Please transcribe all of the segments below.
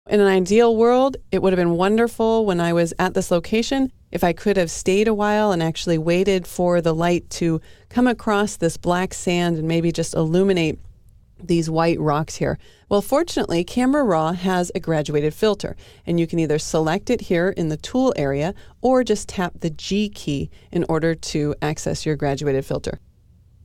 In an ideal world, it would have been wonderful when I was at this location if I could have stayed a while and actually waited for the light to come across this black sand and maybe just illuminate these white rocks here. Well, fortunately, Camera Raw has a graduated filter, and you can either select it here in the tool area or just tap the G key in order to access your graduated filter.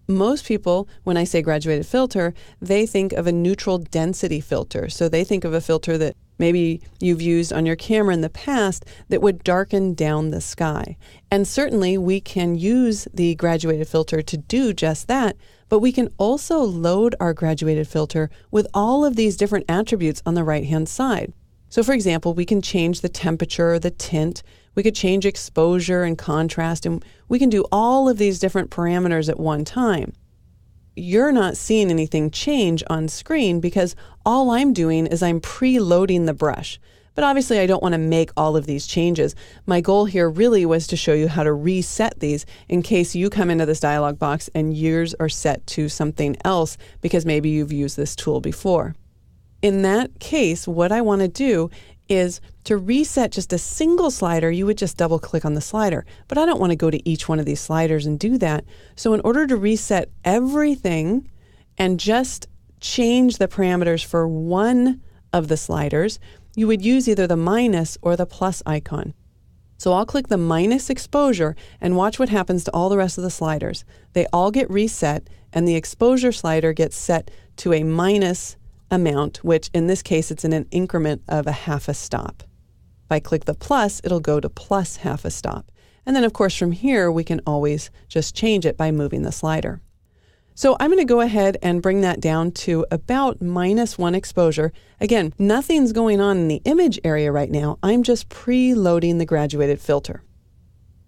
Most people, when I say graduated filter, they think of a neutral density filter. So they think of a filter that maybe you've used on your camera in the past that would darken down the sky. And certainly we can use the graduated filter to do just that, but we can also load our graduated filter with all of these different attributes on the right-hand side. So for example, we can change the temperature, the tint, we could change exposure and contrast, and we can do all of these different parameters at one time. You're not seeing anything change on screen because all I'm doing is I'm preloading the brush. But obviously I don't want to make all of these changes. My goal here really was to show you how to reset these in case you come into this dialog box and yours are set to something else because maybe you've used this tool before. In that case, what I want to do is to reset just a single slider, you would just double click on the slider. But I don't want to go to each one of these sliders and do that. So in order to reset everything and just change the parameters for one of the sliders, you would use either the minus or the plus icon. So I'll click the minus exposure and watch what happens to all the rest of the sliders. They all get reset and the exposure slider gets set to a minus amount, which in this case, it's in an increment of a half a stop. If I click the plus, it'll go to plus half a stop. And then of course from here, we can always just change it by moving the slider. So I'm going to go ahead and bring that down to about -1 exposure. Again, nothing's going on in the image area right now. I'm just preloading the graduated filter.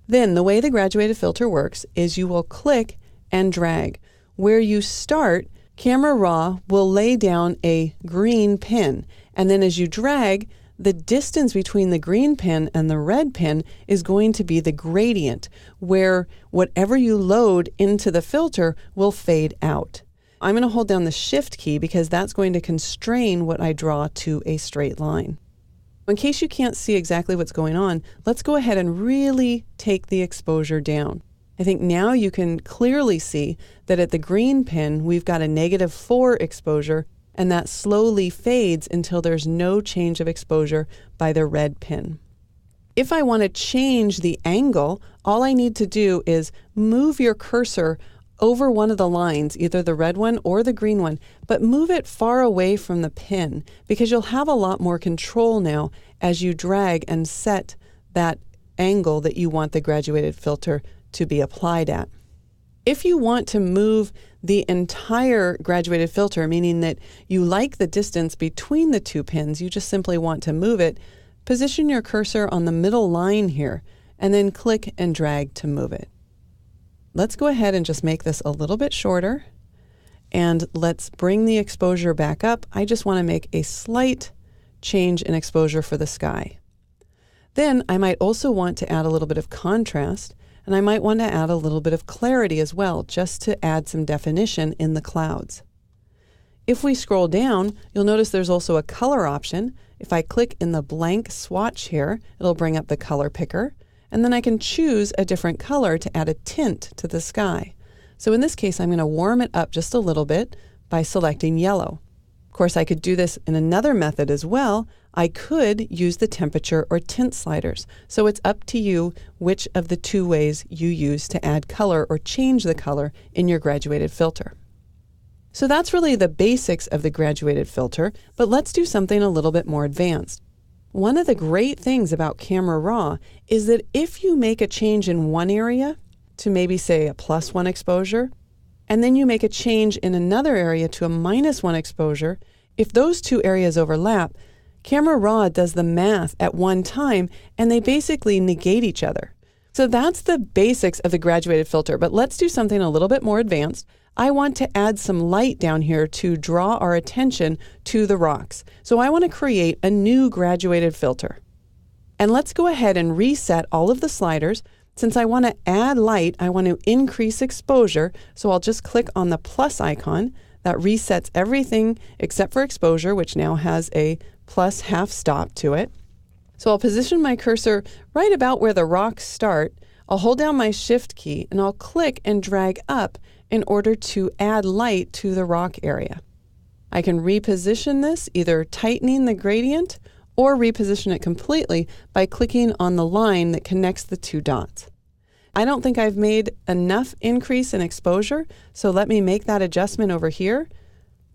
Then the way the graduated filter works is you will click and drag. Where you start, Camera Raw will lay down a green pin, and then as you drag, the distance between the green pin and the red pin is going to be the gradient, where whatever you load into the filter will fade out. I'm going to hold down the Shift key because that's going to constrain what I draw to a straight line. In case you can't see exactly what's going on, let's go ahead and really take the exposure down. I think now you can clearly see that at the green pin, we've got a -4 exposure, and that slowly fades until there's no change of exposure by the red pin. If I want to change the angle, all I need to do is move your cursor over one of the lines, either the red one or the green one, but move it far away from the pin because you'll have a lot more control now as you drag and set that angle that you want the graduated filter to be applied at. If you want to move the entire graduated filter, meaning that you like the distance between the two pins, you just simply want to move it, position your cursor on the middle line here and then click and drag to move it. Let's go ahead and just make this a little bit shorter and let's bring the exposure back up. I just want to make a slight change in exposure for the sky. Then I might also want to add a little bit of contrast, and I might want to add a little bit of clarity as well, just to add some definition in the clouds. If we scroll down, you'll notice there's also a color option. If I click in the blank swatch here, it'll bring up the color picker, and then I can choose a different color to add a tint to the sky. So in this case, I'm going to warm it up just a little bit by selecting yellow. Of course, I could do this in another method as well. I could use the temperature or tint sliders. So it's up to you which of the two ways you use to add color or change the color in your graduated filter. So that's really the basics of the graduated filter, but let's do something a little bit more advanced. One of the great things about Camera Raw is that if you make a change in one area to maybe say a +1 exposure, and then you make a change in another area to a -1 exposure, if those two areas overlap, Camera Raw does the math at one time and they basically negate each other. So that's the basics of the graduated filter, but let's do something a little bit more advanced. I want to add some light down here to draw our attention to the rocks. So I want to create a new graduated filter. And let's go ahead and reset all of the sliders. Since I want to add light, I want to increase exposure. So I'll just click on the plus icon. That resets everything except for exposure, which now has a plus half stop to it. So I'll position my cursor right about where the rocks start. I'll hold down my Shift key and I'll click and drag up in order to add light to the rock area. I can reposition this, either tightening the gradient or reposition it completely by clicking on the line that connects the two dots. I don't think I've made enough increase in exposure, so let me make that adjustment over here.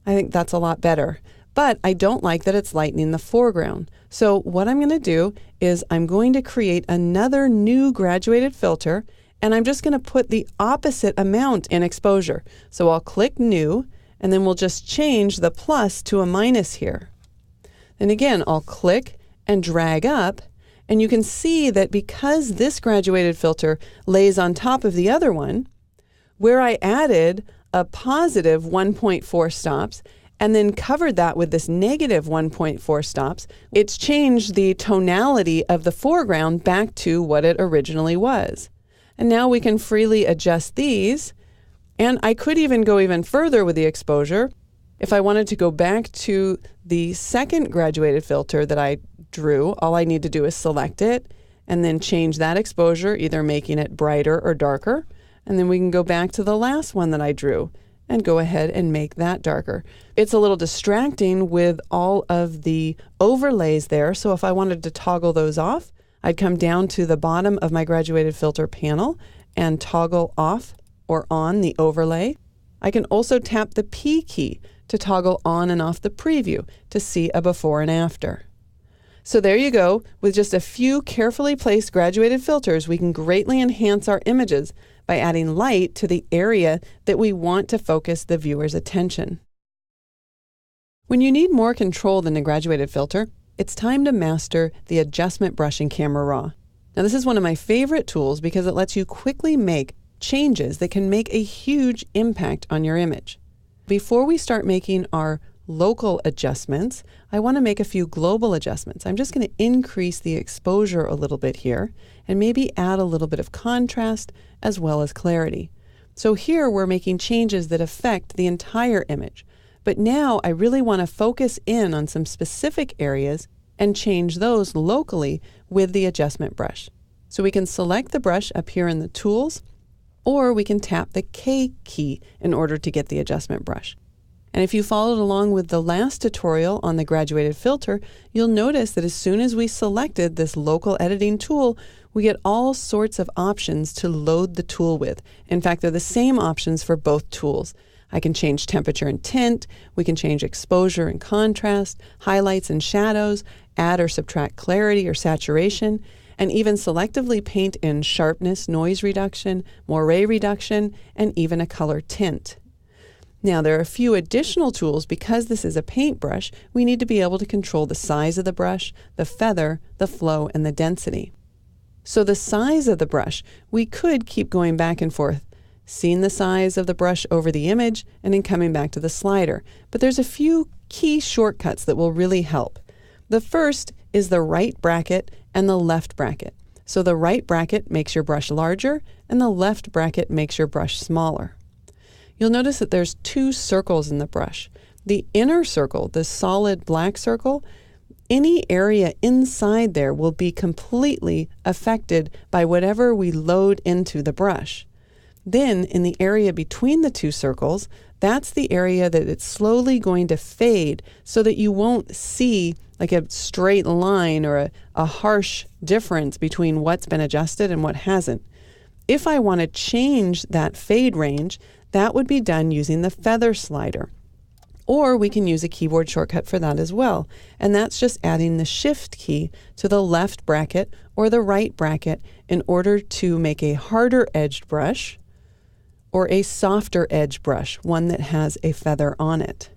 I think that's a lot better. But I don't like that it's lightening the foreground. So what I'm going to do is I'm going to create another new graduated filter, and I'm just going to put the opposite amount in exposure. So I'll click New, and then we'll just change the plus to a minus here. And again, I'll click and drag up, and you can see that because this graduated filter lays on top of the other one, where I added a positive 1.4 stops, and then covered that with this negative 1.4 stops, it's changed the tonality of the foreground back to what it originally was. And now we can freely adjust these, and I could even go even further with the exposure. If I wanted to go back to the second graduated filter that I drew, all I need to do is select it and then change that exposure, either making it brighter or darker, and then we can go back to the last one that I drew and go ahead and make that darker. It's a little distracting with all of the overlays there, so if I wanted to toggle those off, I'd come down to the bottom of my graduated filter panel and toggle off or on the overlay. I can also tap the P key to toggle on and off the preview to see a before and after. So there you go. With just a few carefully placed graduated filters, we can greatly enhance our images by adding light to the area that we want to focus the viewer's attention. When you need more control than a graduated filter, it's time to master the adjustment brush in Camera Raw. Now, this is one of my favorite tools because it lets you quickly make changes that can make a huge impact on your image. Before we start making our local adjustments, I want to make a few global adjustments. I'm just going to increase the exposure a little bit here and maybe add a little bit of contrast as well as clarity. So here we're making changes that affect the entire image. But now I really want to focus in on some specific areas and change those locally with the adjustment brush. So we can select the brush up here in the tools, or we can tap the K key in order to get the adjustment brush. And if you followed along with the last tutorial on the graduated filter, you'll notice that as soon as we selected this local editing tool, we get all sorts of options to load the tool with. In fact, they're the same options for both tools. I can change temperature and tint, we can change exposure and contrast, highlights and shadows, add or subtract clarity or saturation, and even selectively paint in sharpness, noise reduction, moire reduction, and even a color tint. Now, there are a few additional tools. Because this is a paintbrush, we need to be able to control the size of the brush, the feather, the flow, and the density. So the size of the brush, we could keep going back and forth, seeing the size of the brush over the image and then coming back to the slider. But there's a few key shortcuts that will really help. The first is the right bracket and the left bracket. So the right bracket makes your brush larger and the left bracket makes your brush smaller. You'll notice that there's two circles in the brush. The inner circle, the solid black circle, any area inside there will be completely affected by whatever we load into the brush. Then in the area between the two circles, that's the area that it's slowly going to fade so that you won't see like a straight line or a harsh difference between what's been adjusted and what hasn't. If I want to change that fade range, that would be done using the feather slider. Or we can use a keyboard shortcut for that as well. And that's just adding the Shift key to the left bracket or the right bracket in order to make a harder edged brush or a softer edge brush, one that has a feather on it.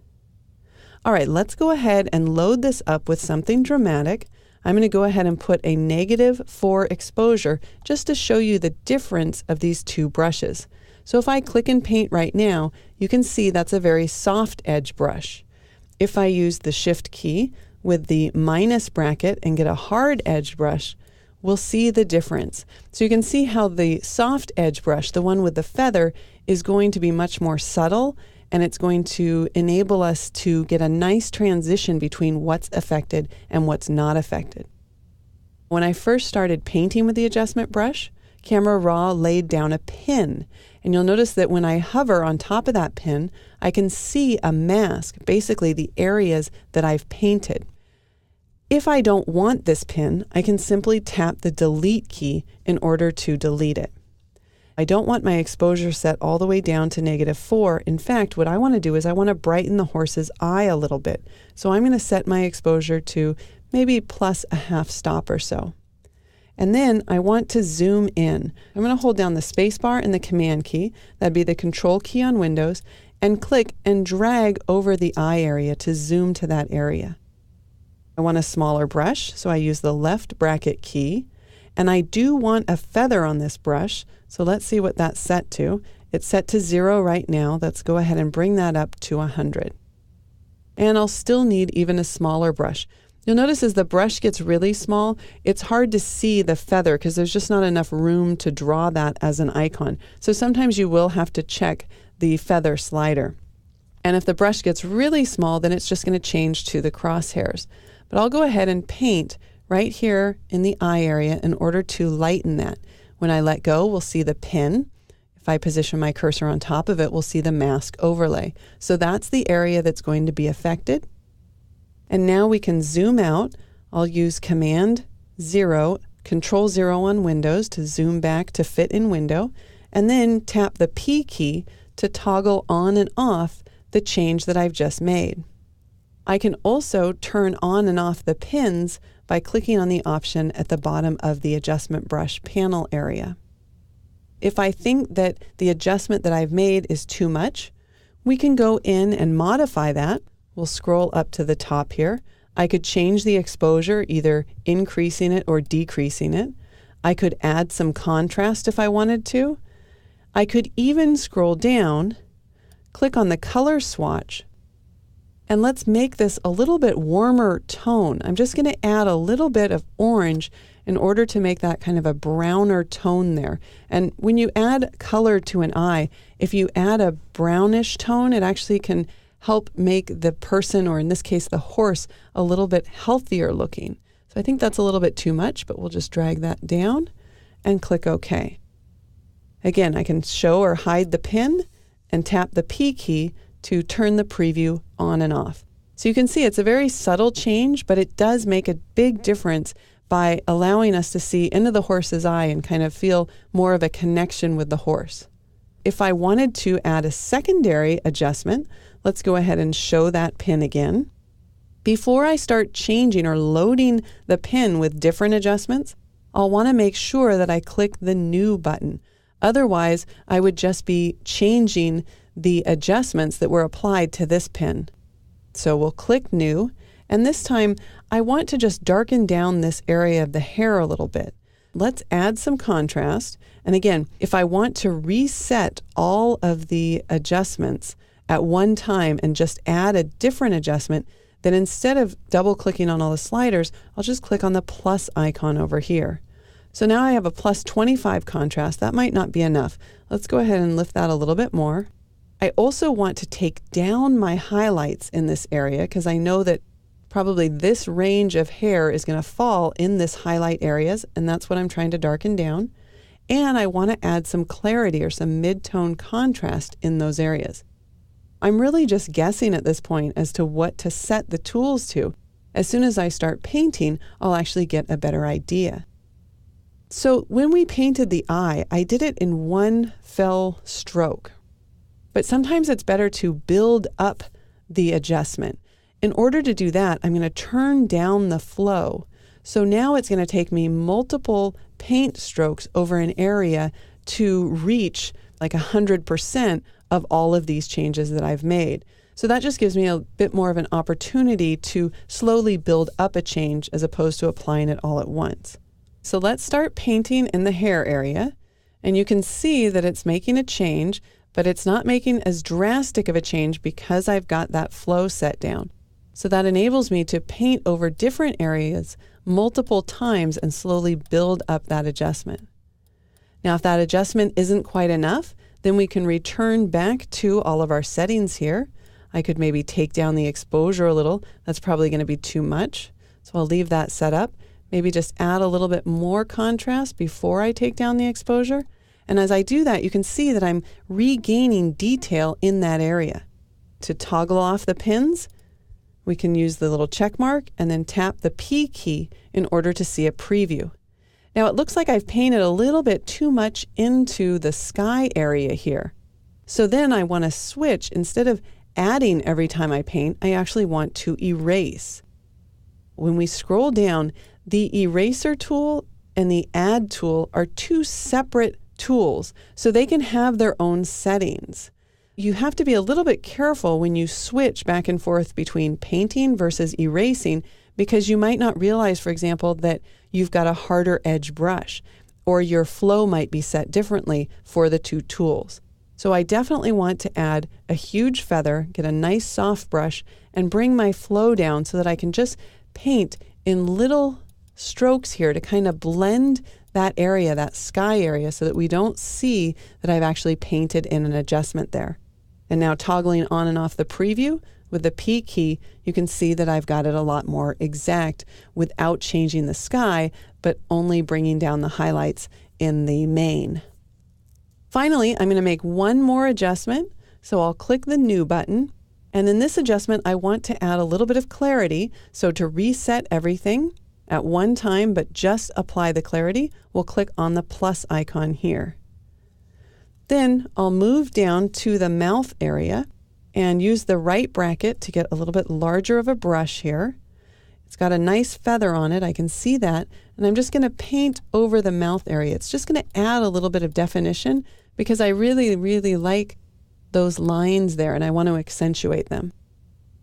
All right, let's go ahead and load this up with something dramatic. I'm going to go ahead and put a -4 exposure just to show you the difference of these two brushes. So if I click and paint right now, you can see that's a very soft edge brush. If I use the Shift key with the minus bracket and get a hard edge brush, we'll see the difference. So you can see how the soft edge brush, the one with the feather, is going to be much more subtle and it's going to enable us to get a nice transition between what's affected and what's not affected. When I first started painting with the adjustment brush, Camera Raw laid down a pin, and you'll notice that when I hover on top of that pin, I can see a mask, basically the areas that I've painted. If I don't want this pin, I can simply tap the delete key in order to delete it. I don't want my exposure set all the way down to -4. In fact, what I want to do is I want to brighten the horse's eye a little bit. So I'm going to set my exposure to maybe plus a half stop or so. And then I want to zoom in. I'm going to hold down the space bar and the command key, that'd be the control key on Windows, and click and drag over the eye area to zoom to that area. I want a smaller brush, so I use the left bracket key. And I do want a feather on this brush, so let's see what that's set to. It's set to 0 right now. Let's go ahead and bring that up to 100. And I'll still need even a smaller brush. You'll notice as the brush gets really small, it's hard to see the feather because there's just not enough room to draw that as an icon. So sometimes you will have to check the feather slider. And if the brush gets really small, then it's just going to change to the crosshairs. But I'll go ahead and paint right here in the eye area in order to lighten that. When I let go, we'll see the pin. If I position my cursor on top of it, we'll see the mask overlay. So that's the area that's going to be affected. And now we can zoom out. I'll use Command 0, Control 0 on Windows to zoom back to fit in window, and then tap the P key to toggle on and off the change that I've just made. I can also turn on and off the pins by clicking on the option at the bottom of the adjustment brush panel area. If I think that the adjustment that I've made is too much, we can go in and modify that. We'll scroll up to the top here. I could change the exposure, either increasing it or decreasing it. I could add some contrast if I wanted to. I could even scroll down, click on the color swatch, and let's make this a little bit warmer tone. I'm just going to add a little bit of orange in order to make that kind of a browner tone there. And when you add color to an eye, if you add a brownish tone, it actually can help make the person, or in this case the horse, a little bit healthier looking. So I think that's a little bit too much, but we'll just drag that down and click OK. Again, I can show or hide the pin and tap the P key to turn the preview on and off. So you can see it's a very subtle change, but it does make a big difference by allowing us to see into the horse's eye and kind of feel more of a connection with the horse. If I wanted to add a secondary adjustment, let's go ahead and show that pin again. Before I start changing or loading the pin with different adjustments, I'll want to make sure that I click the New button. Otherwise, I would just be changing the adjustments that were applied to this pin. So we'll click New, and this time I want to just darken down this area of the hair a little bit. Let's add some contrast. And again, if I want to reset all of the adjustments at one time and just add a different adjustment, then instead of double clicking on all the sliders, I'll just click on the plus icon over here. So now I have a plus 25 contrast. That might not be enough. Let's go ahead and lift that a little bit more. I also want to take down my highlights in this area because I know that probably this range of hair is going to fall in this highlight areas, and that's what I'm trying to darken down. And I want to add some clarity or some mid-tone contrast in those areas. I'm really just guessing at this point as to what to set the tools to. As soon as I start painting, I'll actually get a better idea. So when we painted the eye, I did it in one fell stroke. But sometimes it's better to build up the adjustment. In order to do that, I'm going to turn down the flow. So now it's going to take me multiple paint strokes over an area to reach like 100% of all of these changes that I've made. So that just gives me a bit more of an opportunity to slowly build up a change as opposed to applying it all at once. So let's start painting in the hair area. And you can see that it's making a change, but it's not making as drastic of a change because I've got that flow set down. So that enables me to paint over different areas multiple times and slowly build up that adjustment. Now, if that adjustment isn't quite enough, Then we can return back to all of our settings here. I could maybe take down the exposure a little. That's probably going to be too much. So I'll leave that set up. Maybe just add a little bit more contrast before I take down the exposure. And as I do that, you can see that I'm regaining detail in that area. To toggle off the pins, we can use the little check mark and then tap the P key in order to see a preview. Now it looks like I've painted a little bit too much into the sky area here. So then I want to switch. Instead of adding every time I paint, I actually want to erase. When we scroll down, the eraser tool and the add tool are two separate tools, so they can have their own settings. You have to be a little bit careful when you switch back and forth between painting versus erasing, because you might not realize, for example, that you've got a harder edge brush, or your flow might be set differently for the two tools. So I definitely want to add a huge feather, get a nice soft brush, and bring my flow down so that I can just paint in little strokes here to kind of blend that area, that sky area, so that we don't see that I've actually painted in an adjustment there. And now toggling on and off the preview with the P key, you can see that I've got it a lot more exact without changing the sky, but only bringing down the highlights in the main. Finally, I'm going to make one more adjustment. So I'll click the New button. And in this adjustment, I want to add a little bit of clarity. So to reset everything at one time, but just apply the clarity, we'll click on the plus icon here. Then I'll move down to the mouth area and use the right bracket to get a little bit larger of a brush here. It's got a nice feather on it, I can see that, and I'm just going to paint over the mouth area. It's just going to add a little bit of definition because I really, really like those lines there and I want to accentuate them.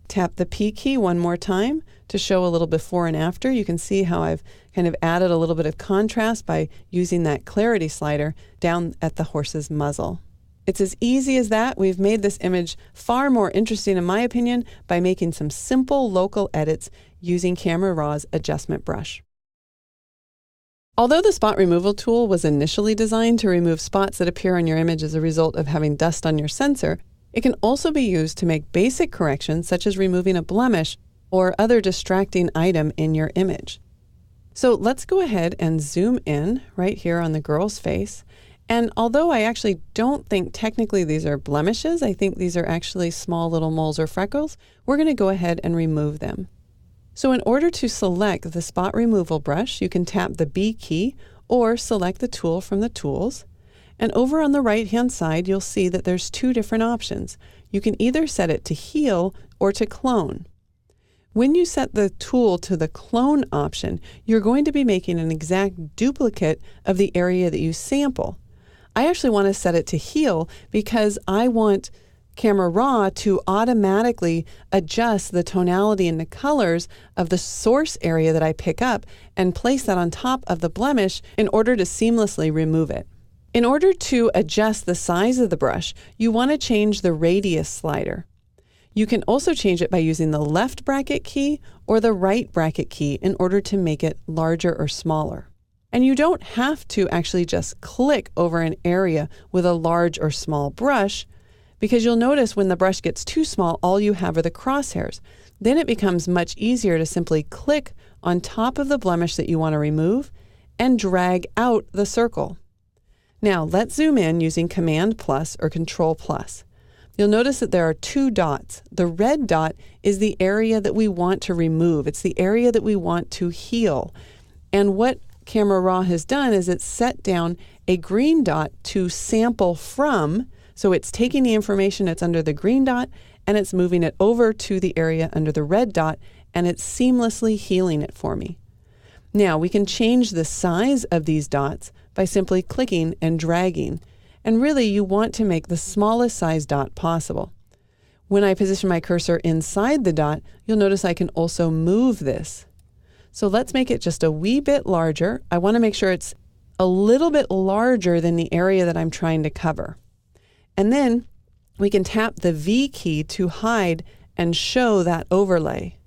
Tap the P key one more time to show a little before and after. You can see how I've kind of added a little bit of contrast by using that clarity slider down at the horse's muzzle. It's as easy as that. We've made this image far more interesting, in my opinion, by making some simple local edits using Camera Raw's adjustment brush. Although the spot removal tool was initially designed to remove spots that appear on your image as a result of having dust on your sensor, it can also be used to make basic corrections such as removing a blemish or other distracting item in your image. So let's go ahead and zoom in right here on the girl's face. And although I actually don't think technically these are blemishes, I think these are actually small little moles or freckles, we're going to go ahead and remove them. So in order to select the spot removal brush, you can tap the B key or select the tool from the tools. And over on the right-hand side, you'll see that there's two different options. You can either set it to heal or to clone. When you set the tool to the clone option, you're going to be making an exact duplicate of the area that you sample. I actually want to set it to heal because I want Camera Raw to automatically adjust the tonality and the colors of the source area that I pick up and place that on top of the blemish in order to seamlessly remove it. In order to adjust the size of the brush, you want to change the radius slider. You can also change it by using the left bracket key or the right bracket key in order to make it larger or smaller. And you don't have to actually just click over an area with a large or small brush, because you'll notice when the brush gets too small, all you have are the crosshairs. Then it becomes much easier to simply click on top of the blemish that you want to remove and drag out the circle. Now let's zoom in using Command plus or Control plus. You'll notice that there are two dots. The red dot is the area that we want to remove. It's the area that we want to heal. And what Camera Raw has done is it's set down a green dot to sample from. So it's taking the information that's under the green dot and it's moving it over to the area under the red dot, and it's seamlessly healing it for me. Now we can change the size of these dots by simply clicking and dragging. And really you want to make the smallest size dot possible. When I position my cursor inside the dot, you'll notice I can also move this. So let's make it just a wee bit larger. I want to make sure it's a little bit larger than the area that I'm trying to cover. And then we can tap the V key to hide and show that overlay.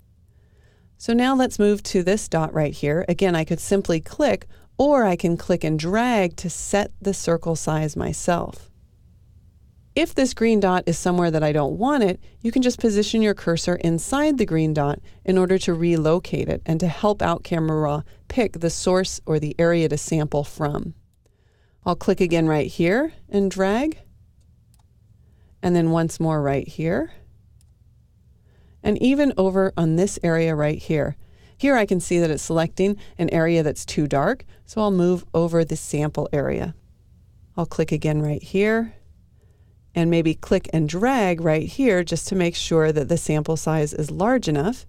So now let's move to this dot right here. Again, I could simply click, or I can click and drag to set the circle size myself. If this green dot is somewhere that I don't want it, you can just position your cursor inside the green dot in order to relocate it and to help out Camera Raw pick the source or the area to sample from. I'll click again right here and drag, and then once more right here, and even over on this area right here. Here I can see that it's selecting an area that's too dark, so I'll move over the sample area. I'll click again right here, and maybe click and drag right here just to make sure that the sample size is large enough,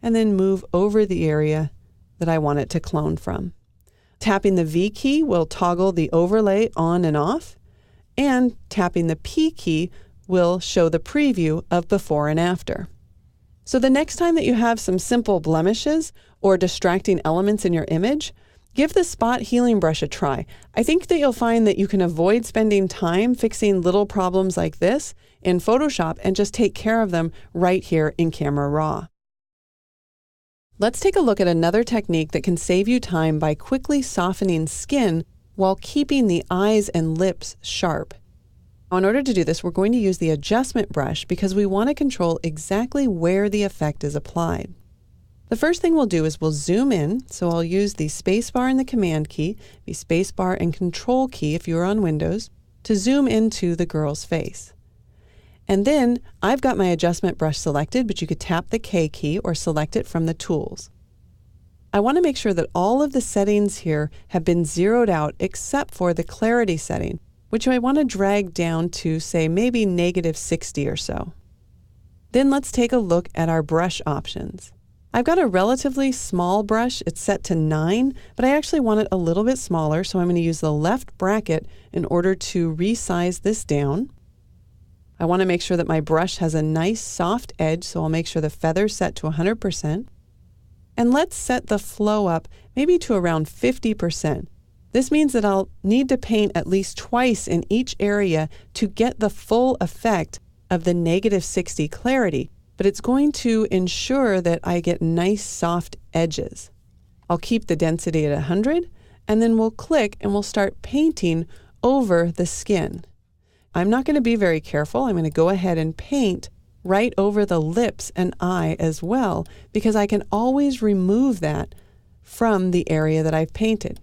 and then move over the area that I want it to clone from. Tapping the V key will toggle the overlay on and off, and tapping the P key will show the preview of before and after. So the next time that you have some simple blemishes or distracting elements in your image, give the spot healing brush a try. I think that you'll find that you can avoid spending time fixing little problems like this in Photoshop and just take care of them right here in Camera Raw. Let's take a look at another technique that can save you time by quickly softening skin while keeping the eyes and lips sharp. In order to do this, we're going to use the adjustment brush because we want to control exactly where the effect is applied. The first thing we'll do is we'll zoom in, so I'll use the spacebar and the command key, the spacebar and control key if you're on Windows, to zoom into the girl's face. And then I've got my adjustment brush selected, but you could tap the K key or select it from the tools. I want to make sure that all of the settings here have been zeroed out except for the clarity setting, which I want to drag down to, say, maybe -60 or so. Then let's take a look at our brush options. I've got a relatively small brush. It's set to 9, but I actually want it a little bit smaller, so I'm going to use the left bracket in order to resize this down. I want to make sure that my brush has a nice soft edge, so I'll make sure the feather's set to 100%. And let's set the flow up maybe to around 50%. This means that I'll need to paint at least twice in each area to get the full effect of the -60 clarity, but it's going to ensure that I get nice soft edges. I'll keep the density at 100, and then we'll click and we'll start painting over the skin. I'm not going to be very careful. I'm going to go ahead and paint right over the lips and eye as well, because I can always remove that from the area that I've painted.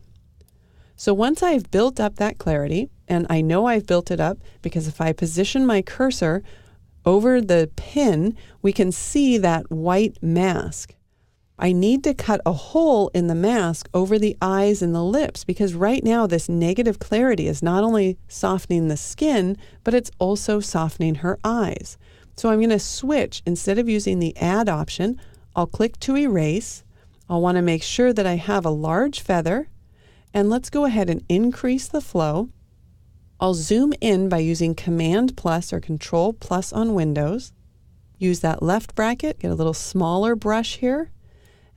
So once I've built up that clarity, and I know I've built it up because if I position my cursor over the pin, we can see that white mask. I need to cut a hole in the mask over the eyes and the lips because right now this negative clarity is not only softening the skin, but it's also softening her eyes. So I'm going to switch. Instead of using the add option, I'll click to erase. I'll want to make sure that I have a large feather, and let's go ahead and increase the flow. I'll zoom in by using Command plus or Control plus on Windows. Use that left bracket, get a little smaller brush here.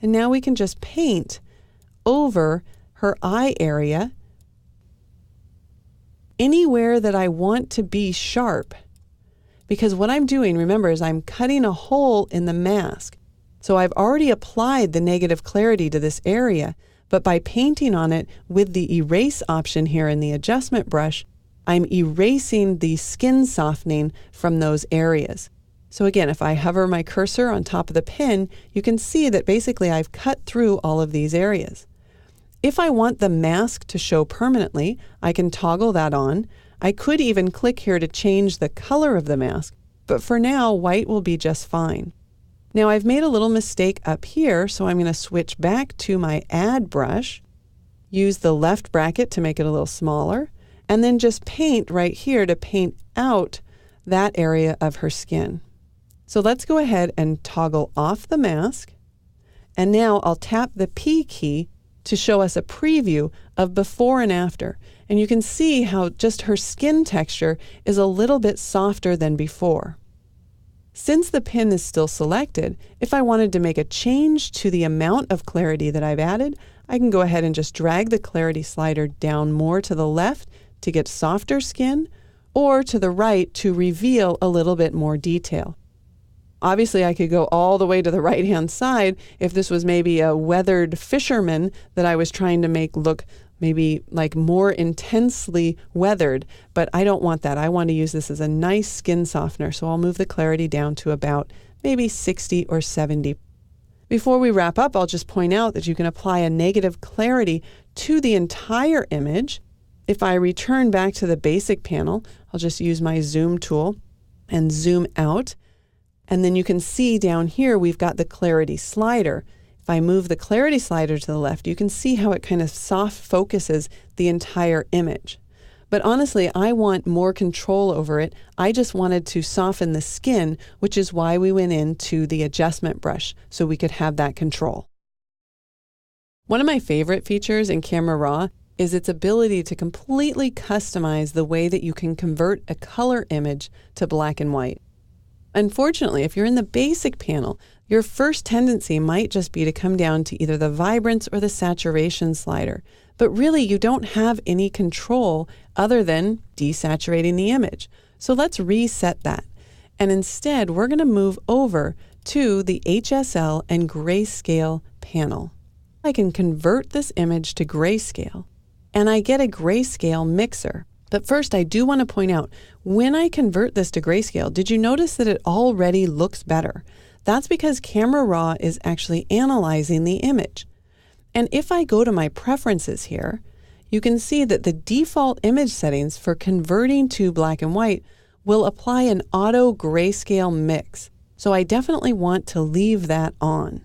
And now we can just paint over her eye area anywhere that I want to be sharp. Because what I'm doing, remember, is I'm cutting a hole in the mask. So I've already applied the negative clarity to this area, but by painting on it with the erase option here in the adjustment brush, I'm erasing the skin softening from those areas. So again, if I hover my cursor on top of the pin, you can see that basically I've cut through all of these areas. If I want the mask to show permanently, I can toggle that on. I could even click here to change the color of the mask, but for now, white will be just fine. Now I've made a little mistake up here, so I'm going to switch back to my add brush, use the left bracket to make it a little smaller, and then just paint right here to paint out that area of her skin. So let's go ahead and toggle off the mask. And now I'll tap the P key to show us a preview of before and after. And you can see how just her skin texture is a little bit softer than before. Since the pin is still selected, if I wanted to make a change to the amount of clarity that I've added, I can go ahead and just drag the clarity slider down more to the left to get softer skin, or to the right to reveal a little bit more detail. Obviously, I could go all the way to the right-hand side if this was maybe a weathered fisherman that I was trying to make look maybe like more intensely weathered, but I don't want that. I want to use this as a nice skin softener, so I'll move the clarity down to about maybe 60 or 70. Before we wrap up, I'll just point out that you can apply a negative clarity to the entire image. If I return back to the basic panel, I'll just use my zoom tool and zoom out. And then you can see down here, we've got the clarity slider. If I move the clarity slider to the left, you can see how it kind of soft focuses the entire image. But honestly, I want more control over it. I just wanted to soften the skin, which is why we went into the adjustment brush, so we could have that control. One of my favorite features in Camera Raw is its ability to completely customize the way that you can convert a color image to black and white. Unfortunately, if you're in the basic panel, your first tendency might just be to come down to either the vibrance or the saturation slider. But really, you don't have any control other than desaturating the image. So let's reset that. And instead, we're going to move over to the HSL and grayscale panel. I can convert this image to grayscale, and I get a grayscale mixer. But first, I do want to point out, when I convert this to grayscale, did you notice that it already looks better? That's because Camera Raw is actually analyzing the image. And if I go to my preferences here, you can see that the default image settings for converting to black and white will apply an auto grayscale mix. So I definitely want to leave that on.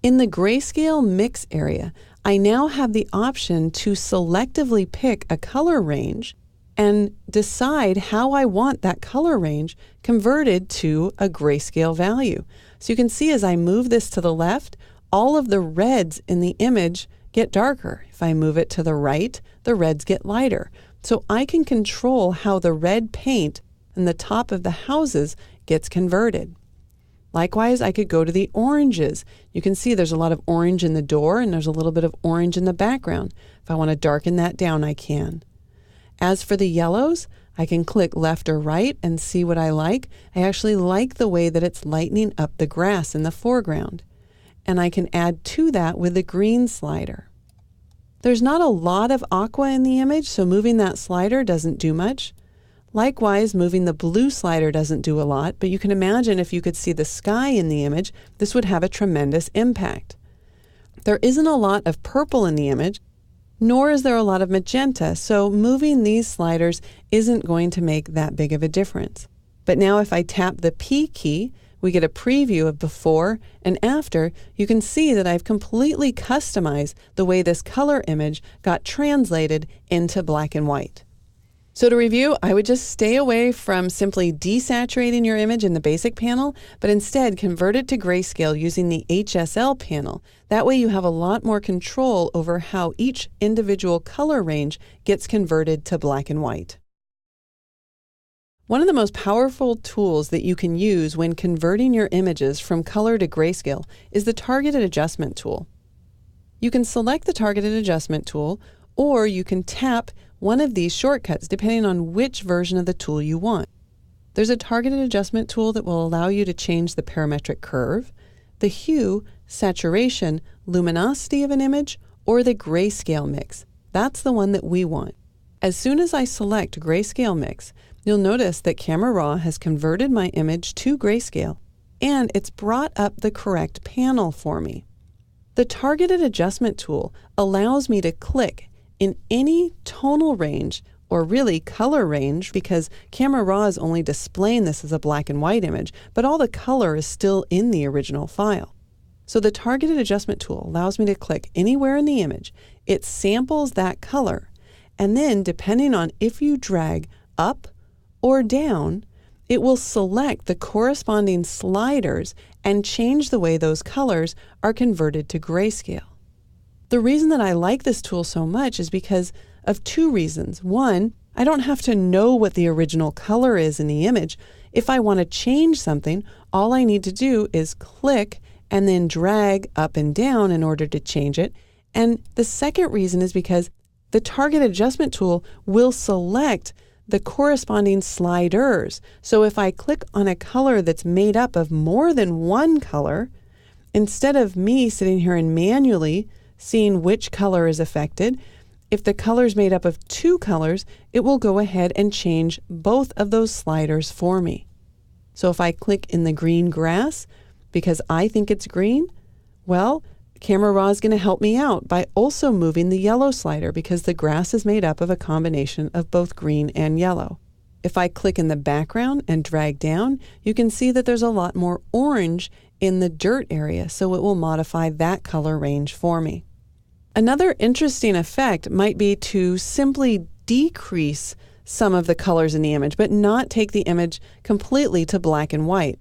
In the grayscale mix area, I now have the option to selectively pick a color range and decide how I want that color range converted to a grayscale value. So you can see as I move this to the left, all of the reds in the image get darker. If I move it to the right, the reds get lighter. So I can control how the red paint in the top of the houses gets converted. Likewise, I could go to the oranges. You can see there's a lot of orange in the door and there's a little bit of orange in the background. If I want to darken that down, I can. As for the yellows, I can click left or right and see what I like. I actually like the way that it's lightening up the grass in the foreground. And I can add to that with the green slider. There's not a lot of aqua in the image, so moving that slider doesn't do much. Likewise, moving the blue slider doesn't do a lot, but you can imagine if you could see the sky in the image, this would have a tremendous impact. There isn't a lot of purple in the image, nor is there a lot of magenta, so moving these sliders isn't going to make that big of a difference. But now if I tap the P key, we get a preview of before and after. You can see that I've completely customized the way this color image got translated into black and white. So to review, I would just stay away from simply desaturating your image in the basic panel, but instead convert it to grayscale using the HSL panel. That way you have a lot more control over how each individual color range gets converted to black and white. One of the most powerful tools that you can use when converting your images from color to grayscale is the targeted adjustment tool. You can select the targeted adjustment tool, or you can tap one of these shortcuts depending on which version of the tool you want. There's a targeted adjustment tool that will allow you to change the parametric curve, the hue, saturation, luminosity of an image, or the grayscale mix. That's the one that we want. As soon as I select grayscale mix, you'll notice that Camera Raw has converted my image to grayscale, and it's brought up the correct panel for me. The targeted adjustment tool allows me to click in any tonal range, or really color range, because Camera Raw is only displaying this as a black and white image, but all the color is still in the original file. So the targeted adjustment tool allows me to click anywhere in the image. It samples that color, and then depending on if you drag up or down, it will select the corresponding sliders and change the way those colors are converted to grayscale. The reason that I like this tool so much is because of two reasons. One, I don't have to know what the original color is in the image. If I want to change something, all I need to do is click and then drag up and down in order to change it. And the second reason is because the target adjustment tool will select the corresponding sliders. So if I click on a color that's made up of more than one color, instead of me sitting here and manually seeing which color is affected, If the color is made up of two colors, it will go ahead and change both of those sliders for me. So if I click in the green grass, because I think it's green, well, Camera Raw is going to help me out by also moving the yellow slider because the grass is made up of a combination of both green and yellow. If I click in the background and drag down, you can see that there's a lot more orange in the dirt area, so it will modify that color range for me. Another interesting effect might be to simply decrease some of the colors in the image, but not take the image completely to black and white.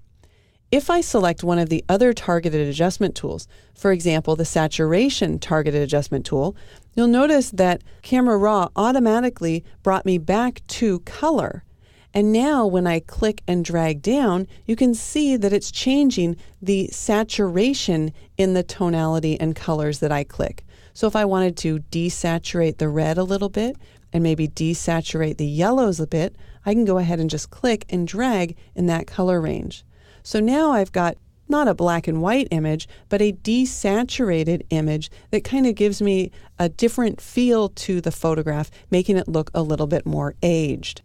If I select one of the other targeted adjustment tools, for example, the saturation targeted adjustment tool, you'll notice that Camera Raw automatically brought me back to color. And now when I click and drag down, you can see that it's changing the saturation in the tonality and colors that I click. So if I wanted to desaturate the red a little bit and maybe desaturate the yellows a bit, I can go ahead and just click and drag in that color range. So now I've got not a black and white image, but a desaturated image that kind of gives me a different feel to the photograph, making it look a little bit more aged.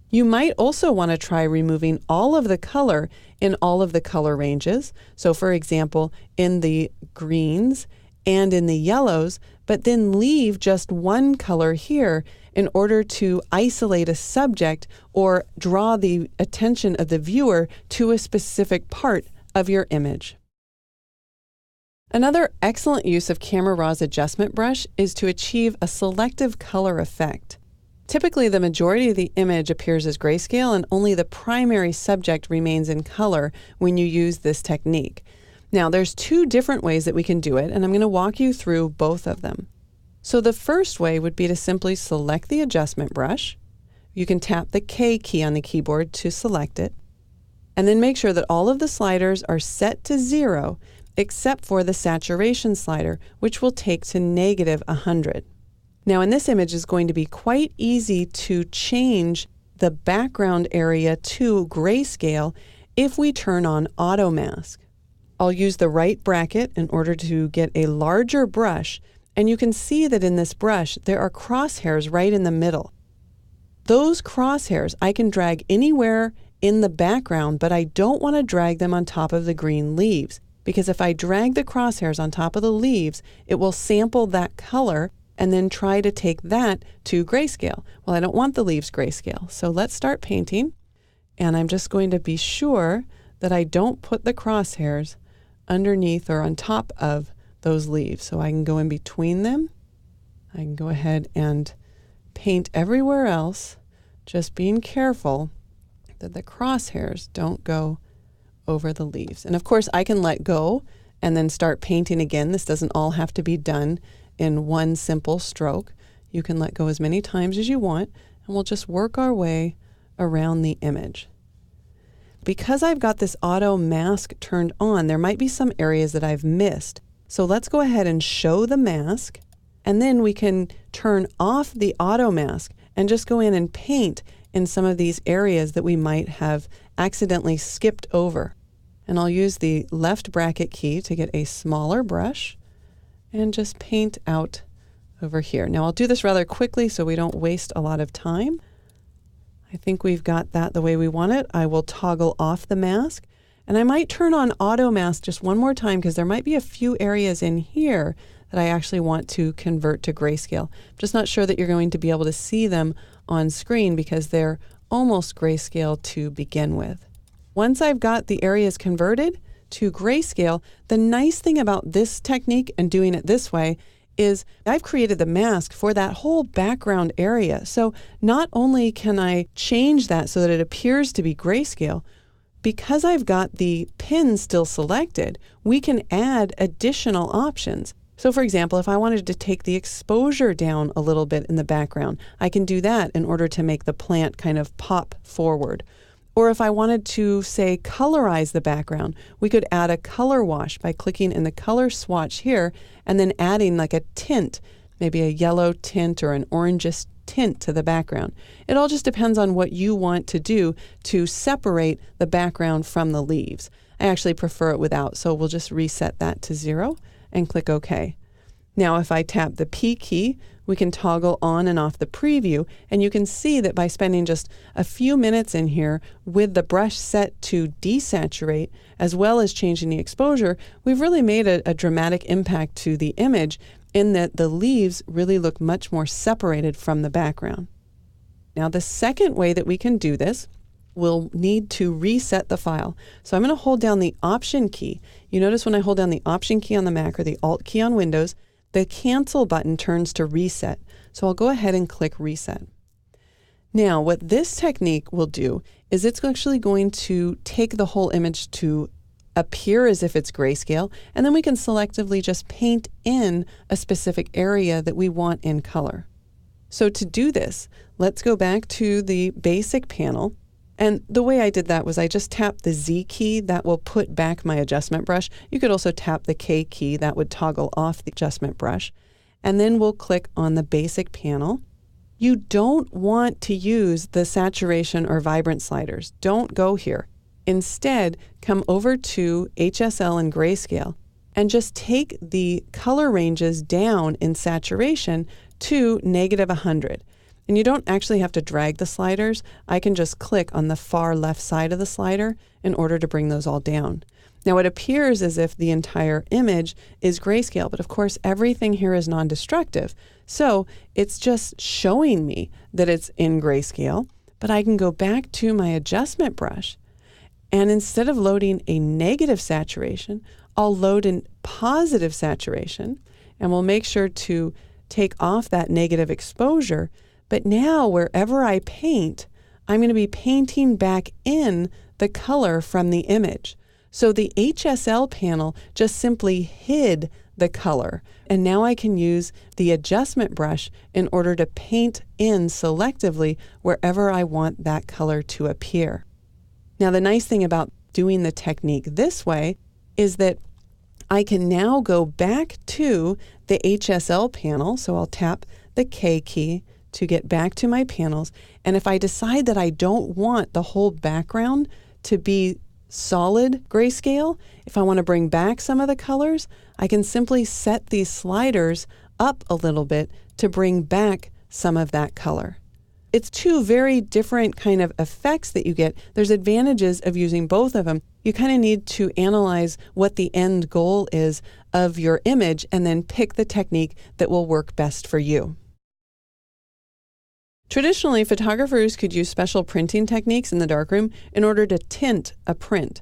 You might also want to try removing all of the color in all of the color ranges. So for example, in the greens and in the yellows, but then leave just one color here in order to isolate a subject or draw the attention of the viewer to a specific part of your image. Another excellent use of Camera Raw's adjustment brush is to achieve a selective color effect. Typically, the majority of the image appears as grayscale and only the primary subject remains in color when you use this technique. Now, there's two different ways that we can do it, and I'm going to walk you through both of them. So the first way would be to simply select the adjustment brush. You can tap the K key on the keyboard to select it, and then make sure that all of the sliders are set to 0 except for the saturation slider, which will take to -100. Now in this image, it's going to be quite easy to change the background area to grayscale if we turn on Auto Mask. I'll use the right bracket in order to get a larger brush, and you can see that in this brush there are crosshairs right in the middle. Those crosshairs I can drag anywhere in the background, but I don't want to drag them on top of the green leaves, because if I drag the crosshairs on top of the leaves, it will sample that color and then try to take that to grayscale. Well, I don't want the leaves grayscale, so let's start painting, and I'm just going to be sure that I don't put the crosshairs underneath or on top of those leaves. So I can go in between them. I can go ahead and paint everywhere else, just being careful that the crosshairs don't go over the leaves. And of course I can let go and then start painting again. This doesn't all have to be done in one simple stroke. You can let go as many times as you want, and we'll just work our way around the image. Because I've got this auto mask turned on, there might be some areas that I've missed. So let's go ahead and show the mask, and then we can turn off the auto mask and just go in and paint in some of these areas that we might have accidentally skipped over. And I'll use the left bracket key to get a smaller brush and just paint out over here. Now I'll do this rather quickly so we don't waste a lot of time. I think we've got that the way we want it. I will toggle off the mask, and I might turn on Auto Mask just one more time because there might be a few areas in here that I actually want to convert to grayscale. I'm just not sure that you're going to be able to see them on screen because they're almost grayscale to begin with. Once I've got the areas converted to grayscale, the nice thing about this technique and doing it this way is I've created the mask for that whole background area. So not only can I change that so that it appears to be grayscale, because I've got the pin still selected, we can add additional options. So for example, if I wanted to take the exposure down a little bit in the background, I can do that in order to make the plant kind of pop forward. Or if I wanted to, say, colorize the background, we could add a color wash by clicking in the color swatch here and then adding like a tint, maybe a yellow tint or an orangish tint to the background. It all just depends on what you want to do to separate the background from the leaves. I actually prefer it without, so we'll just reset that to 0 and click OK. Now if I tap the P key, we can toggle on and off the preview, and you can see that by spending just a few minutes in here with the brush set to desaturate, as well as changing the exposure, we've really made a dramatic impact to the image in that the leaves really look much more separated from the background. Now, the second way that we can do this, we'll need to reset the file. So I'm going to hold down the Option key. You notice when I hold down the Option key on the Mac or the Alt key on Windows, the Cancel button turns to Reset. So I'll go ahead and click Reset. Now, what this technique will do is it's actually going to take the whole image to appear as if it's grayscale, and then we can selectively just paint in a specific area that we want in color. So to do this, let's go back to the basic panel. And the way I did that was I just tapped the Z key. That will put back my adjustment brush. You could also tap the K key. That would toggle off the adjustment brush. And then we'll click on the basic panel. You don't want to use the saturation or vibrant sliders. Don't go here. Instead, come over to HSL and grayscale and just take the color ranges down in saturation to -100. And you don't actually have to drag the sliders. I can just click on the far left side of the slider in order to bring those all down. Now it appears as if the entire image is grayscale, but of course everything here is non-destructive. So it's just showing me that it's in grayscale, but I can go back to my adjustment brush, and instead of loading a negative saturation, I'll load in positive saturation, and we'll make sure to take off that negative exposure. But now wherever I paint, I'm going to be painting back in the color from the image. So the HSL panel just simply hid the color. And now I can use the adjustment brush in order to paint in selectively wherever I want that color to appear. Now, the nice thing about doing the technique this way is that I can now go back to the HSL panel. So I'll tap the K key to get back to my panels. And if I decide that I don't want the whole background to be solid grayscale, if I want to bring back some of the colors, I can simply set these sliders up a little bit to bring back some of that color. It's two very different kind of effects that you get. There's advantages of using both of them. You kind of need to analyze what the end goal is of your image and then pick the technique that will work best for you. Traditionally, photographers could use special printing techniques in the darkroom in order to tint a print.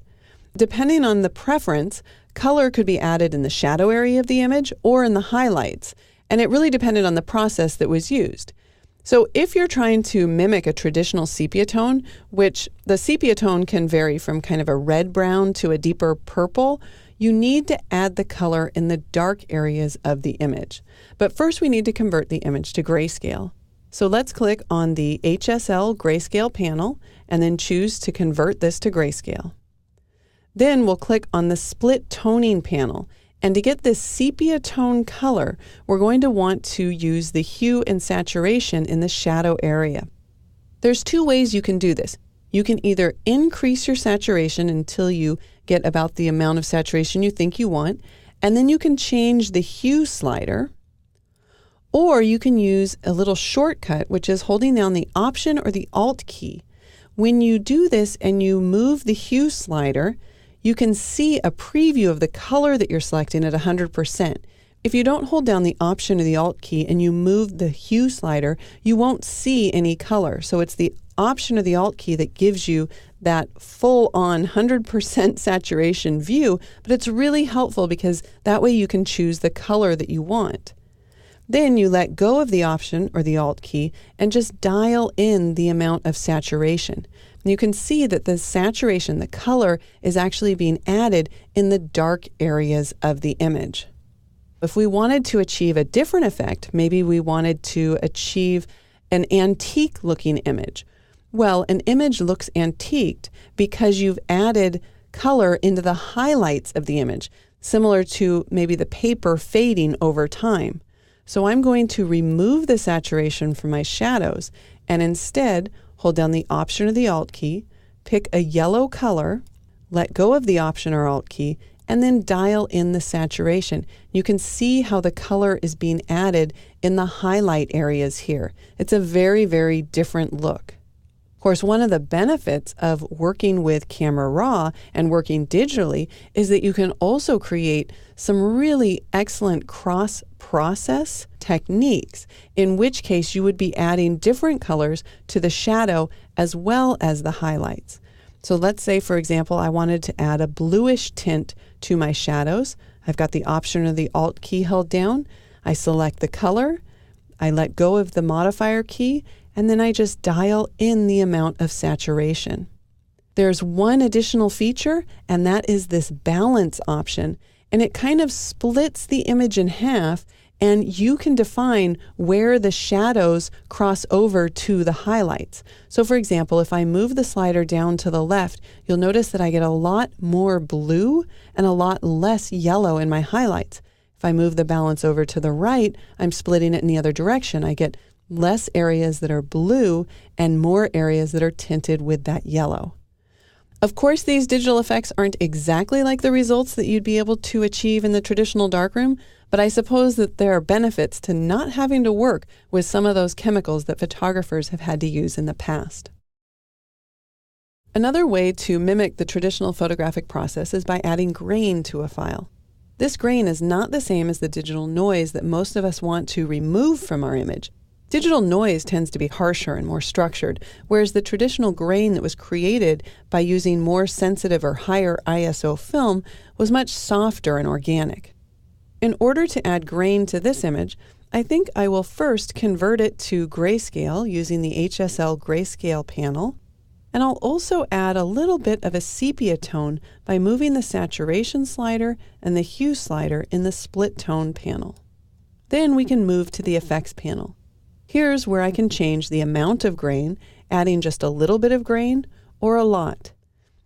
Depending on the preference, color could be added in the shadow area of the image or in the highlights, and it really depended on the process that was used. So if you're trying to mimic a traditional sepia tone, which the sepia tone can vary from kind of a red-brown to a deeper purple, you need to add the color in the dark areas of the image. But first we need to convert the image to grayscale. So let's click on the HSL grayscale panel and then choose to convert this to grayscale. Then we'll click on the split toning panel. And to get this sepia tone color, we're going to want to use the hue and saturation in the shadow area. There's two ways you can do this. You can either increase your saturation until you get about the amount of saturation you think you want, and then you can change the hue slider, or you can use a little shortcut, which is holding down the Option or the Alt key. When you do this and you move the hue slider, you can see a preview of the color that you're selecting at 100%. If you don't hold down the Option or the Alt key and you move the hue slider, you won't see any color. So it's the Option or the Alt key that gives you that full-on 100% saturation view, but it's really helpful because that way you can choose the color that you want. Then you let go of the Option or the Alt key and just dial in the amount of saturation. And you can see that the saturation, the color, is actually being added in the dark areas of the image. If we wanted to achieve a different effect, maybe we wanted to achieve an antique-looking image. Well, an image looks antiqued because you've added color into the highlights of the image, similar to maybe the paper fading over time. So I'm going to remove the saturation from my shadows and instead hold down the Option or the Alt key, pick a yellow color, let go of the Option or Alt key, and then dial in the saturation. You can see how the color is being added in the highlight areas here. It's a very, very different look. Of course, one of the benefits of working with Camera Raw and working digitally is that you can also create some really excellent cross-process techniques, in which case you would be adding different colors to the shadow as well as the highlights. So let's say, for example, I wanted to add a bluish tint to my shadows. I've got the Option or the Alt key held down. I select the color. I let go of the modifier key, and then I just dial in the amount of saturation. There's one additional feature, and that is this balance option, and it kind of splits the image in half, and you can define where the shadows cross over to the highlights. So for example, if I move the slider down to the left, you'll notice that I get a lot more blue and a lot less yellow in my highlights. If I move the balance over to the right, I'm splitting it in the other direction. I get less areas that are blue and more areas that are tinted with that yellow. Of course, these digital effects aren't exactly like the results that you'd be able to achieve in the traditional darkroom, but I suppose that there are benefits to not having to work with some of those chemicals that photographers have had to use in the past. Another way to mimic the traditional photographic process is by adding grain to a file. This grain is not the same as the digital noise that most of us want to remove from our image. Digital noise tends to be harsher and more structured, whereas the traditional grain that was created by using more sensitive or higher ISO film was much softer and organic. In order to add grain to this image, I think I will first convert it to grayscale using the HSL grayscale panel, and I'll also add a little bit of a sepia tone by moving the saturation slider and the hue slider in the split tone panel. Then we can move to the effects panel. Here's where I can change the amount of grain, adding just a little bit of grain or a lot.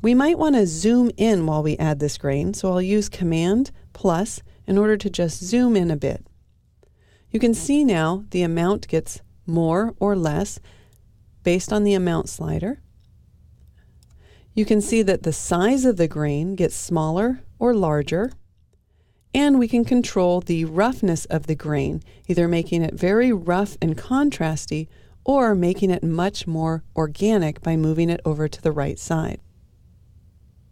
We might want to zoom in while we add this grain, so I'll use Command plus in order to just zoom in a bit. You can see now the amount gets more or less based on the amount slider. You can see that the size of the grain gets smaller or larger. And we can control the roughness of the grain, either making it very rough and contrasty or making it much more organic by moving it over to the right side.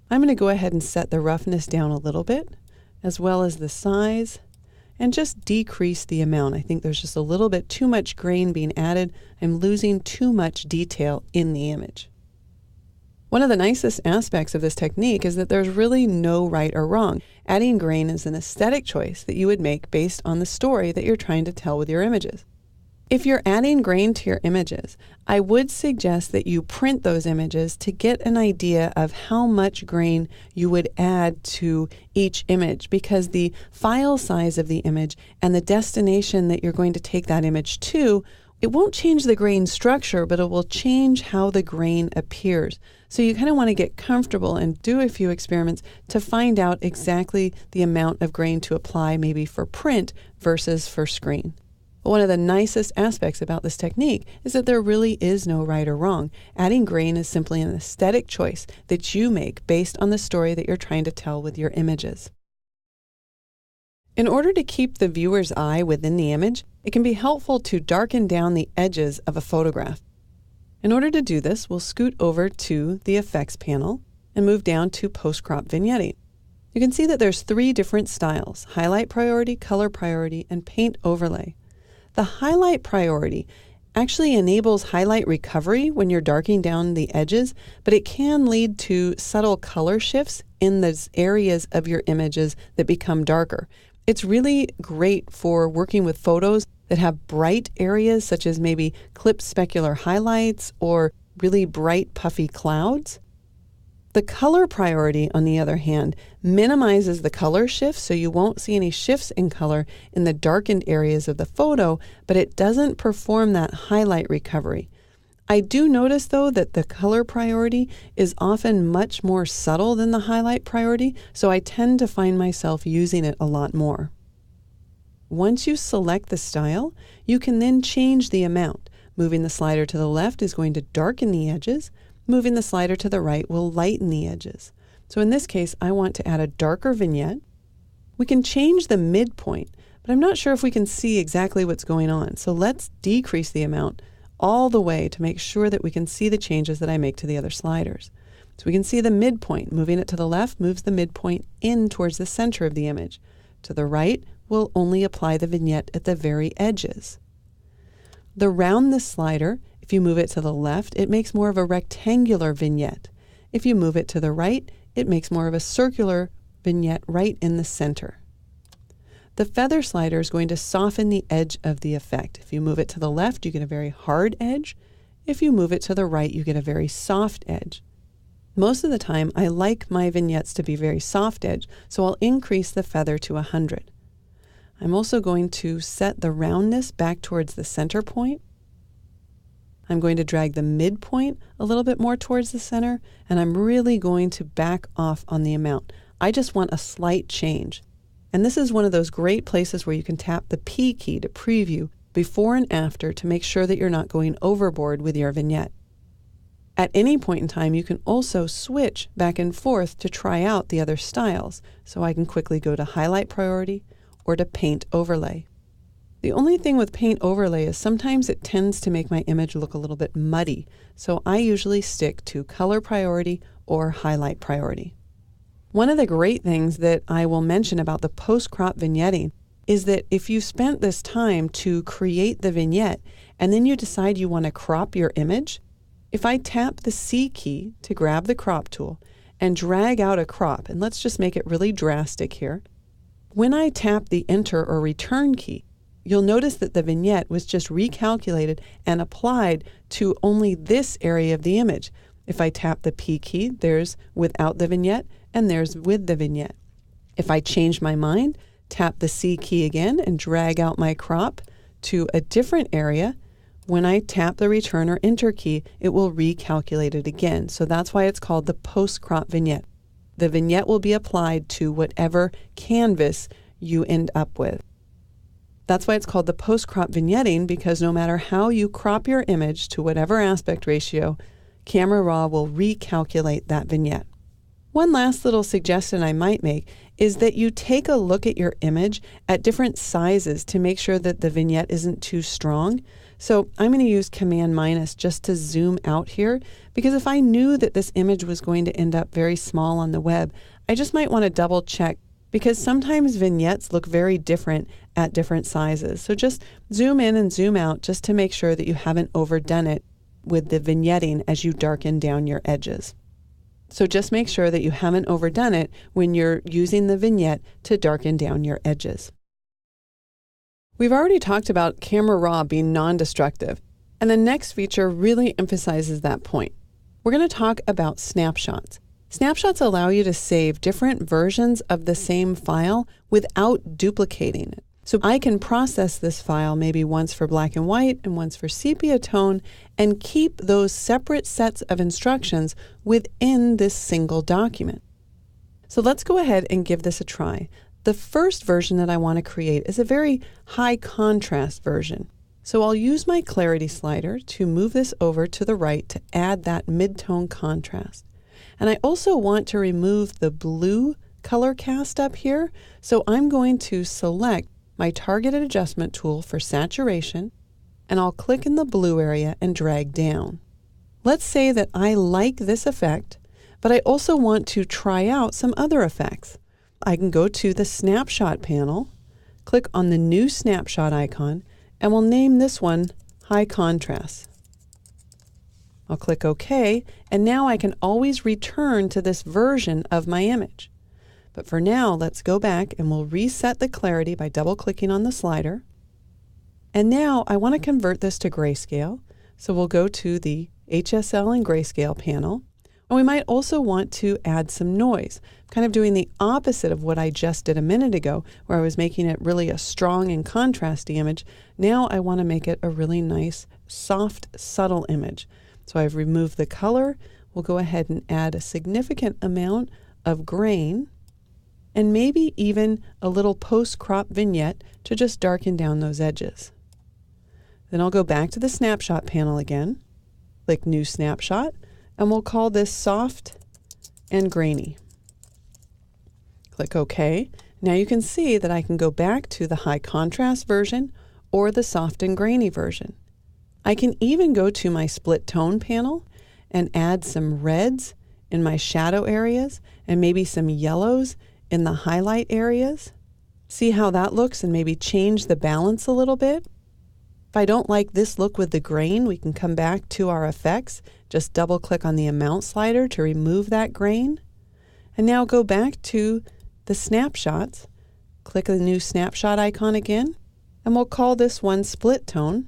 I'm going to go ahead and set the roughness down a little bit, as well as the size, and just decrease the amount. I think there's just a little bit too much grain being added. I'm losing too much detail in the image. One of the nicest aspects of this technique is that there's really no right or wrong. Adding grain is an aesthetic choice that you would make based on the story that you're trying to tell with your images. If you're adding grain to your images, I would suggest that you print those images to get an idea of how much grain you would add to each image, because the file size of the image and the destination that you're going to take that image to, it won't change the grain structure, but it will change how the grain appears. So you kind of want to get comfortable and do a few experiments to find out exactly the amount of grain to apply, maybe for print versus for screen. But one of the nicest aspects about this technique is that there really is no right or wrong. Adding grain is simply an aesthetic choice that you make based on the story that you're trying to tell with your images. In order to keep the viewer's eye within the image, it can be helpful to darken down the edges of a photograph. In order to do this, we'll scoot over to the Effects panel and move down to Post-Crop Vignetting. You can see that there's 3 different styles: Highlight Priority, Color Priority, and Paint Overlay. The Highlight Priority actually enables highlight recovery when you're darkening down the edges, but it can lead to subtle color shifts in those areas of your images that become darker. It's really great for working with photos that have bright areas, such as maybe clipped specular highlights or really bright puffy clouds. The color priority, on the other hand, minimizes the color shifts, so you won't see any shifts in color in the darkened areas of the photo, but it doesn't perform that highlight recovery. I do notice, though, that the color priority is often much more subtle than the highlight priority, so I tend to find myself using it a lot more. Once you select the style, you can then change the amount. Moving the slider to the left is going to darken the edges. Moving the slider to the right will lighten the edges. So in this case, I want to add a darker vignette. We can change the midpoint, but I'm not sure if we can see exactly what's going on. So let's decrease the amount all the way to make sure that we can see the changes that I make to the other sliders. So we can see the midpoint. Moving it to the left moves the midpoint in towards the center of the image. To the right, we'll only apply the vignette at the very edges. The roundness slider, if you move it to the left, it makes more of a rectangular vignette. If you move it to the right, it makes more of a circular vignette right in the center. The feather slider is going to soften the edge of the effect. If you move it to the left, you get a very hard edge. If you move it to the right, you get a very soft edge. Most of the time, I like my vignettes to be very soft edge, so I'll increase the feather to 100. I'm also going to set the roundness back towards the center point. I'm going to drag the midpoint a little bit more towards the center, and I'm really going to back off on the amount. I just want a slight change. And this is one of those great places where you can tap the P key to preview before and after to make sure that you're not going overboard with your vignette. At any point in time, you can also switch back and forth to try out the other styles. So I can quickly go to Highlight Priority or to Paint Overlay. The only thing with Paint Overlay is sometimes it tends to make my image look a little bit muddy. So I usually stick to Color Priority or Highlight Priority. One of the great things that I will mention about the post-crop vignetting is that if you spent this time to create the vignette and then you decide you want to crop your image, if I tap the C key to grab the crop tool and drag out a crop, and let's just make it really drastic here, when I tap the Enter or Return key, you'll notice that the vignette was just recalculated and applied to only this area of the image. If I tap the P key, there's without the vignette, and there's with the vignette. If I change my mind, tap the C key again and drag out my crop to a different area, when I tap the Return or Enter key, it will recalculate it again. So that's why it's called the post-crop vignette. The vignette will be applied to whatever canvas you end up with. That's why it's called the post-crop vignetting, because no matter how you crop your image to whatever aspect ratio, Camera Raw will recalculate that vignette. One last little suggestion I might make is that you take a look at your image at different sizes to make sure that the vignette isn't too strong. So I'm going to use Command- just to zoom out here, because if I knew that this image was going to end up very small on the web, I just might want to double check, because sometimes vignettes look very different at different sizes. So just zoom in and zoom out just to make sure that you haven't overdone it with the vignetting as you darken down your edges. So just make sure that you haven't overdone it when you're using the vignette to darken down your edges. We've already talked about Camera Raw being non-destructive, and the next feature really emphasizes that point. We're going to talk about snapshots. Snapshots allow you to save different versions of the same file without duplicating it. So I can process this file maybe once for black and white and once for sepia tone and keep those separate sets of instructions within this single document. So let's go ahead and give this a try. The first version that I want to create is a very high contrast version. So I'll use my clarity slider to move this over to the right to add that mid-tone contrast. And I also want to remove the blue color cast up here. So I'm going to select my targeted adjustment tool for saturation, and I'll click in the blue area and drag down. Let's say that I like this effect, but I also want to try out some other effects. I can go to the snapshot panel, click on the new snapshot icon, and we'll name this one High Contrast. I'll click OK, and now I can always return to this version of my image. But for now, let's go back and we'll reset the clarity by double-clicking on the slider. And now I want to convert this to grayscale, so we'll go to the HSL and grayscale panel. And we might also want to add some noise, kind of doing the opposite of what I just did a minute ago, where I was making it really a strong and contrasty image. Now I want to make it a really nice, soft, subtle image. So I've removed the color. We'll go ahead and add a significant amount of grain, and maybe even a little post-crop vignette to just darken down those edges. Then I'll go back to the snapshot panel again, click New Snapshot, and we'll call this Soft and Grainy. Click OK. Now you can see that I can go back to the high contrast version or the soft and grainy version. I can even go to my split tone panel and add some reds in my shadow areas and maybe some yellows in the highlight areas. See how that looks and maybe change the balance a little bit. If I don't like this look with the grain, we can come back to our effects, just double click on the amount slider to remove that grain. And now go back to the snapshots, click the new snapshot icon again, and we'll call this one split tone,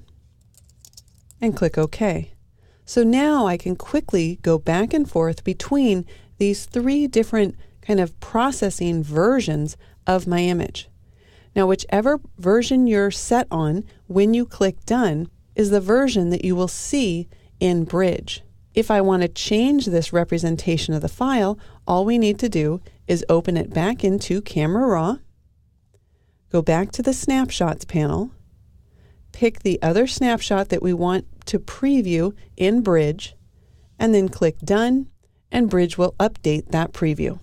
and click OK. So now I can quickly go back and forth between these three different kind of processing versions of my image. Now, whichever version you're set on when you click Done is the version that you will see in Bridge. If I want to change this representation of the file, all we need to do is open it back into Camera Raw, go back to the Snapshots panel, pick the other snapshot that we want to preview in Bridge, and then click Done, and Bridge will update that preview.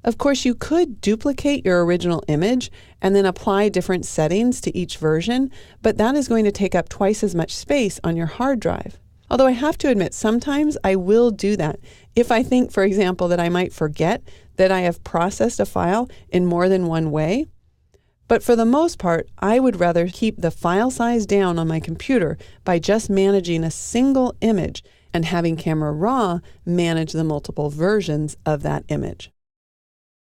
Of course, you could duplicate your original image and then apply different settings to each version, but that is going to take up twice as much space on your hard drive. Although I have to admit, sometimes I will do that. If I think, for example, that I might forget that I have processed a file in more than one way. But for the most part, I would rather keep the file size down on my computer by just managing a single image and having Camera Raw manage the multiple versions of that image.